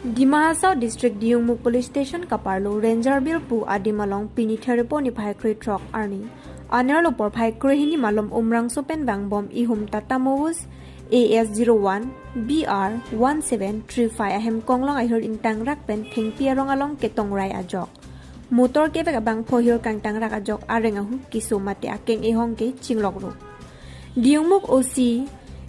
Dimahasao District Diungmuk Police Station Kaparlo Ranger Bill Pu Adimalong Pinitheripo ni Phaikrui Truck Arni Anerlo por Phaikrui hini malom umrang sopen bang bom ihum tatamowus AS01 BR 1735 ahem konglong ahir intang rakpen thengpia rongalong ketong rai ajok motor ke bega bang phohir kangtang rak ajok arengahu kisumate akeng ehong ke chinglok ro Diungmuk OC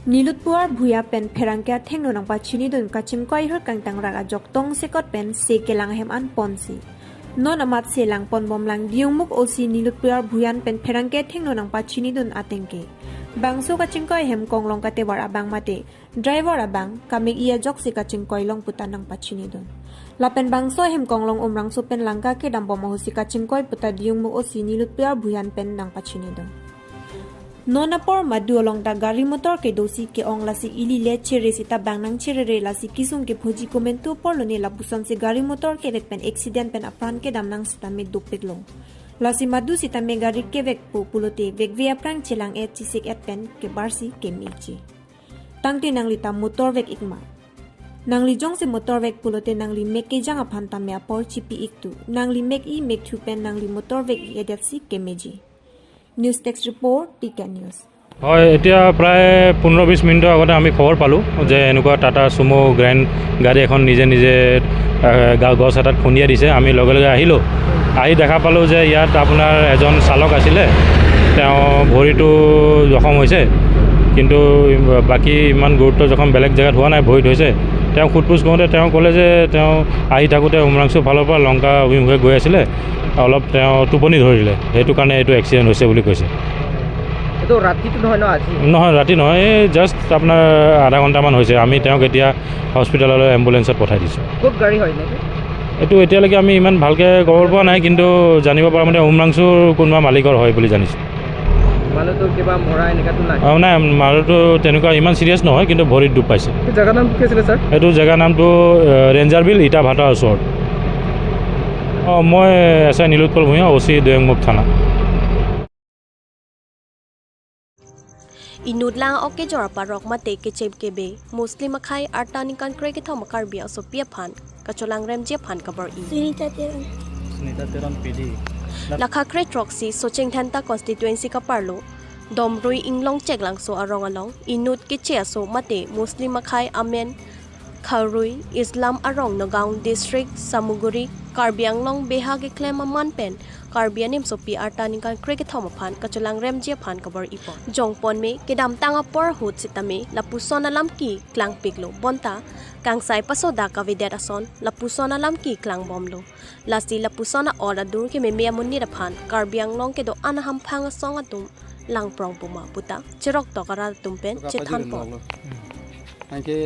Nilutpuar Bhuya pen Perangkia Tengno nang pachini dun kachim koi her kangtang raga jok tong sekot pen se kelang hem an ponsi. Non amat se lang pon bom lang diungmuk osi Nilutpuar Bhuyan pen Perangkia Tengno nang pachini dun atengke. Bangso kachim koi hem konglong kate war abang mate. Driver abang kamig iya jok se kachim koi long putan nang pachini dun. Lapen bangso hem konglong umrang so pen langka ke dambo mahusi kachim koi puta diungmuk osi Nilutpuar Bhuyan pen nang pachini dun. Nonapor madu along da gari motor ke dosi ke ong lasi ili le chere sita bang nang chere re lasi kisung ke phoji komento por lone la busan se gari motor ke vet pen accident pen apran ke dam nang sita me dupik long lasi madu sita me gari ke vek pu pulote vek ve aprang chelang et chisik et pen ke barsi ke milchi tangti nang lita motor vek ikma nang li jong se motor vek pulote nang li mek ke jang aphan ta me apor chipi iktu nang li mek i mek thu pen nang li motor vek i edet si ke meji News Text Report TK News. হয় এতিয়া প্ৰায় 15-20 মিনিটৰ আগতে আমি খবৰ পালোঁ যে এনেকুৱা টাটা সুমো গ্ৰেণ্ড গাড়ী এখন নিজে নিজে গছ এটাত খুন্দিয়াই দিছে আমি লগে লগে আহিলোঁ আহি দেখা পালোঁ যে ইয়াত আপোনাৰ এজন চালক আছিলে তেওঁ ভৰিটো জখম হৈছে কিন্তু বাকী ইমান গুৰুত্ব জখম বেলেগ জেগাত হোৱা নাই ভৰিত হৈছে তেওঁ খুটপুচ কৰোঁতে তেওঁ ক'লে যে তেওঁ আহি থাকোঁতে উমৰাংচু ফালৰ পৰা লংকা অভিমুখে গৈ আছিলে অলপ তেওঁ টোপনি ধৰিলে সেইটো কাৰণে এইটো এক্সিডেণ্ট হৈছে বুলি কৈছে এইটো ৰাতিটো নহয় ন আজি নহয় ৰাতি নহয় জাষ্ট আপোনাৰ আধা ঘণ্টামান হৈছে আমি তেওঁক এতিয়া হস্পিটেললৈ এম্বুলেঞ্চত পঠাই দিছোঁ ক'ত গাড়ী হয় নেকি এইটো এতিয়ালৈকে আমি ইমান ভালকৈ খবৰ পোৱা নাই কিন্তু জানিব পৰা মতে উমৰাংচুৰ কোনোবা মালিকৰ হয় বুলি জানিছোঁ মানুহটো কিবা মৰা এনেকুৱাটো নাই নাই মানুহটো তেনেকুৱা ইমান চিৰিয়াছ নহয় কিন্তু ভৰিত দুখ পাইছে জেগাৰ নাম কি আছিলে ছাৰ এইটো জেগাৰ নামটো ৰেঞ্জাৰ বিল ইটা ভাটাৰ ওচৰত মই S I Nilotpal Bhuyan OC দিয়ংমুখ থানা Inudlang oke jor parok mate ke chep kebe Muslim makai artani kan kre ke thom karbi aso pia phan kacholang rem je phan kabar i Sunita Teran PD Lakha kre troxy socheng thanta constituency ka parlo domrui inglong cheklang so arong along inut ke che aso mate Muslim makai amen Kharui Islam arong Nagaon district Samuguri Karbianglong beha ke claim man pen Karbianim sopi artani kan kre ke thom phan kacholang rem je phan kabar ipo jongpon me kedam tanga por hut sitame lapusona lamki klang piklo bonta kangsai pasoda ka videt ason lapusona lamki klang bomlo lasi lapusona ola dur ke me amunni da phan Karbianglong ke do anaham phanga song atum lang prong puma puta chirok to kara tumpen chethan po anke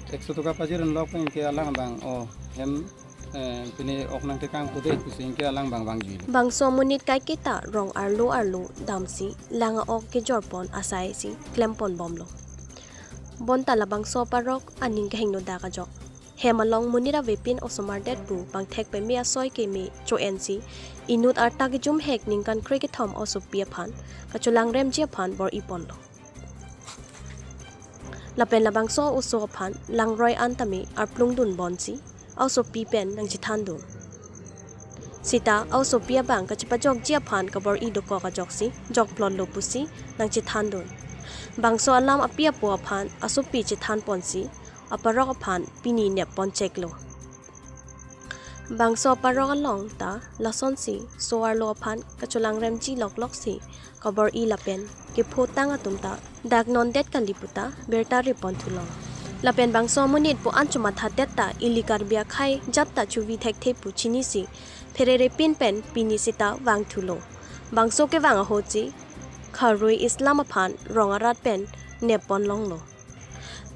100 টাকা পাজিরন লক ইনকে আলাং বাং ও M পিনে oknang te kang pude kusingke alang bang bang ji bangso munit kai kita rong arlo damsi langa ok ke jorpon asai si klempon bomlo bonta la bangso parok aning ke hengno da ka jok hemalong munira vepin osomar det bu bang thek pe me asoi ke me cho nc inut arta ke jum hek ning kan kre ke thom oso pia phan ka cholang rem je phan bor ipon lo lapen labang so uso phan langroi antame arplung dun bonsi also pipen nang jithan dun sita also pia bang ka chipa jok jia phan ka bor i do ko ka joksi jok plon lo pusi nang jithan dun bang so alam apia po phan aso pi jithan ponsi aparok phan pini ne pon check lo bang so parok along ta lason si so ar lo phan ka cholang rem ji lok lok si ka bor i lapen ke photang atum ta dak non det kan liputa berta ripon thulong lapen bang so monit po anchuma thatet ta ilikar bia khai jatta chuvi thek the pu chini si ferere pin pen pini sita wang thulo bang so ke wang hochi kharoi islam phan rongarat pen nepon longlo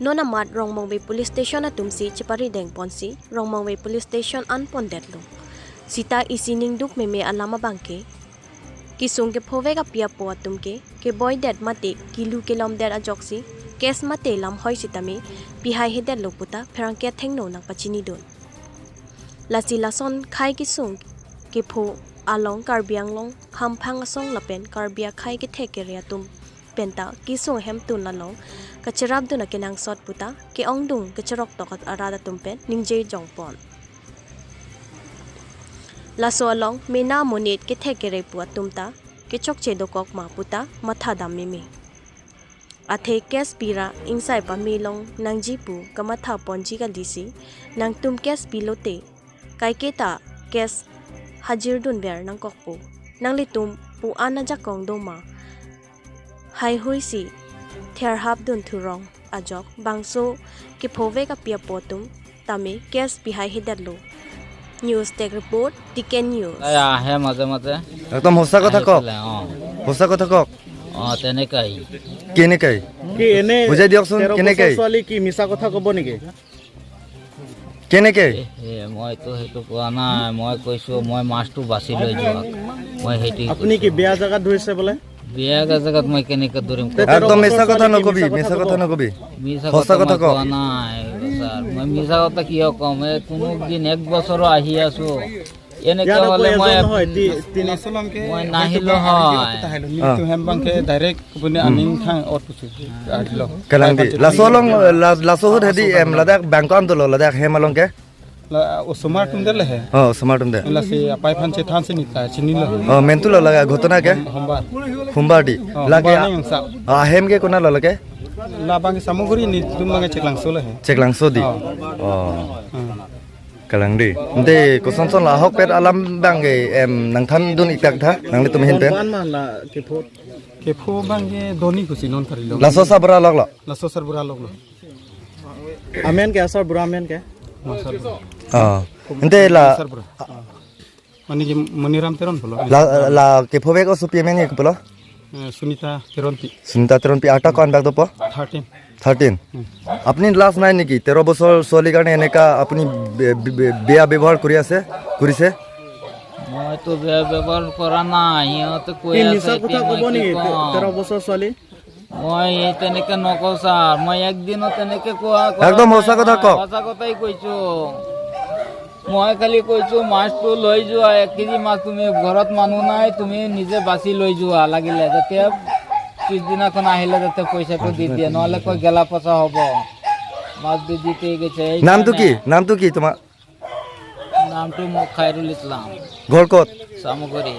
nona mat rongmongwe police station atum si chipari deng ponsi rongmongwe police station an pondet lo sita isining duk meme alama bangke kisung ke phove ka pia po atum ke boy det mate kilu kelom der ajoksi kes mate lam hoi sitame pihai hedet loputa pherangke thengno nang pachini don lasi lason khai kisung ke pho along karbianglong hamphang asong lapen karbia khai ke thekere atum penta kisung hem tun lalong kacharab duna kinang sot puta ke ongdung kacharok tokat arada tumpen ningje jongpon laso along mena monit ke thekere puat tumta ke chokche dokok ma puta matha dam mimi athe kes pira insai pa milong nangji pu kamatha ponji ka disi nang tum kes pilote kai keta kes hajir dun ber nang kokpu nang litum pu ana jakong doma hai hoisi ther hab dun thurong ajok bangso ke phove ka pia potum tame kes bihai hidadlo news tech report TK news আহে মাজে মাজে একদম সঁচা কথা কওক সঁচা কথা কওক তেনেকাই কেনেকৈ কি এনে বুজাই দিয়কচোন কেনেকৈ ছোৱালী কি মিছা কথা ক'ব নেকি কেনেকৈ মইতো সেইটো কোৱা নাই মই কৈছো মই মাছটো বাছি লৈ যোৱা মই সেইটো আপুনি কি বেয়া জেগাত ধৰিছে বোলে বেয়া জেগাত মই কেনেকৈ ধৰিম একদম মিছা কথা নকবি মিছা কথা নকবি মিছা সঁচা কথা কওক কোৱা নাই ছাৰ মই মিছা কথা কিয় ক'ম কোনো দিন 1 বছৰো আহি আছো এনেকে হলে মই মই নাহিলো হয় তো হেম বাংকে ডাইরেক্ট বনে আনিং থাং অত পুছু আদিলো কালাংদি লাসলং লাসোহদ হেদি এম লাদাক ব্যাংক আমদল লাদাক হেমালংকে ওসমার তুমদে লহে সমাটম দে লাসি পাই ফানছে থানছে নিতা চিনিলো মেন্তুল লাগা ঘটনা কে হোমবার সোমবার দি লাগে হেম কে কোনা ললকে লা বাংকে সামগ্রী নি তুমবাঙ্গে চেকলাংসো লহে চেকলাংসো দি Kalangdi. Nte kosonson la hok pet alam bangge nangthan dun iktak tha nangli tum hinten. ke pho bangge doni kusi non tharilo Laso sabra loglo. la sosar bura loglo আমেন কে আসৰ বুঢ়া আমেন কে Nte la sar bura mani je moniram teron bolo la ke phobek o supi men ek polo. sunita teronti Sunta teron pi ata kon bag dopo 13 13. Apni last নাই নেকি 13 বছৰ ছোৱালী কাৰণে এনেকা আপুনি বেয়া ব্যৱহাৰ কৰি আছে কৰিছে মইতো বেয়া ব্যৱহাৰ কৰা নাই সিহঁতে কৈ কি আছে মিছা কথা ক'ব নেকি 13 বছৰ ছোৱালী মই তেনেকে নকওঁ ছাৰ মই একদিনো তেনেকে কোৱা একদম সঁচা কথা কওক সঁচা কথাই কৈছো মই খালি কৈছো মাছটো লৈ যোৱা 1 কেজি মাছ তুমি ঘৰত মানুহ নাই তুমি নিজে বাছি লৈ যোৱা লাগিলে যাতে পিছদিনাখন আহিলে যাতে পইচাটো দি দিয়ে নহলে কৈ গেলা পচা হ'ব মাছ দি দিতে গেছে নামটো কি তোমাৰ নামটো মোক খায়ৰুল ইছলাম ঘৰ ক'ত সামগ্ৰী